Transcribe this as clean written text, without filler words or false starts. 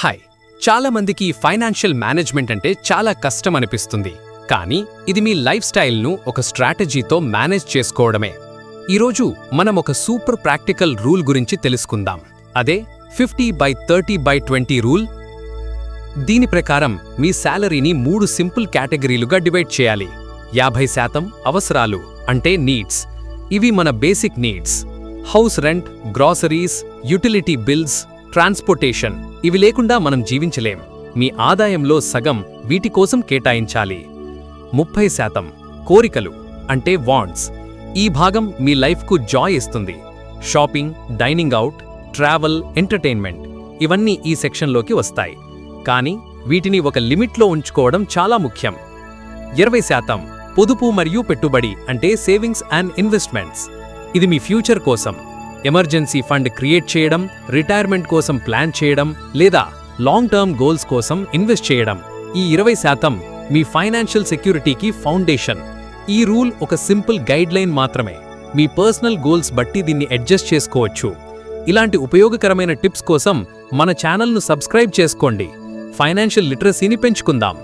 Hi, చాలా మందికి financial management అంటే చాలా కష్టం అనిపిస్తుంది. కానీ ఇది మీ లైఫ్ స్టైల్ను ఒక స్ట్రాటజీతో మేనేజ్ చేసుకోవడమే. ఈరోజు మనం ఒక సూపర్ ప్రాక్టికల్ రూల్ గురించి తెలుసుకుందాం. అదే 50/30/20 రూల్. దీని ప్రకారం మీ శాలరీని 3 సింపుల్ కేటగిరీలుగా డివైడ్ చేయాలి. 50% అవసరాలు అంటే నీడ్స్. ఇవి మన basic needs. House rent, groceries, utility bills, transportation. ఇవి లేకుండా మనం జీవించలేం. మీ ఆదాయంలో సగం వీటి కోసం కేటాయించాలి. 30% కోరికలు అంటే వాంట్స్. ఈ భాగం మీ లైఫ్కు జాయ్ ఇస్తుంది. Shopping, dining out, travel, entertainment ఇవన్నీ ఈ సెక్షన్లోకి వస్తాయి. కానీ వీటిని ఒక లిమిట్లో ఉంచుకోవడం చాలా ముఖ్యం. 20% పొదుపు మరియు పెట్టుబడి అంటే సేవింగ్స్ అండ్ ఇన్వెస్ట్మెంట్స్. ఇది మీ ఫ్యూచర్ కోసం, ఎమర్జెన్సీ ఫండ్ క్రియేట్ చేయడం, రిటైర్మెంట్ కోసం ప్లాన్ చేయడం లేదా లాంగ్ టర్మ్ గోల్స్ కోసం ఇన్వెస్ట్ చేయడం. ఈ 20% మీ ఫైనాన్షియల్ సెక్యూరిటీకి ఫౌండేషన్. ఈ రూల్ ఒక సింపుల్ గైడ్లైన్ మాత్రమే. మీ పర్సనల్ గోల్స్ బట్టి దీన్ని అడ్జస్ట్ చేసుకోవచ్చు. ఇలాంటి ఉపయోగకరమైన టిప్స్ కోసం మన ఛానల్ను సబ్స్క్రైబ్ చేసుకోండి. ఫైనాన్షియల్ లిటరసీని పెంచుకుందాం.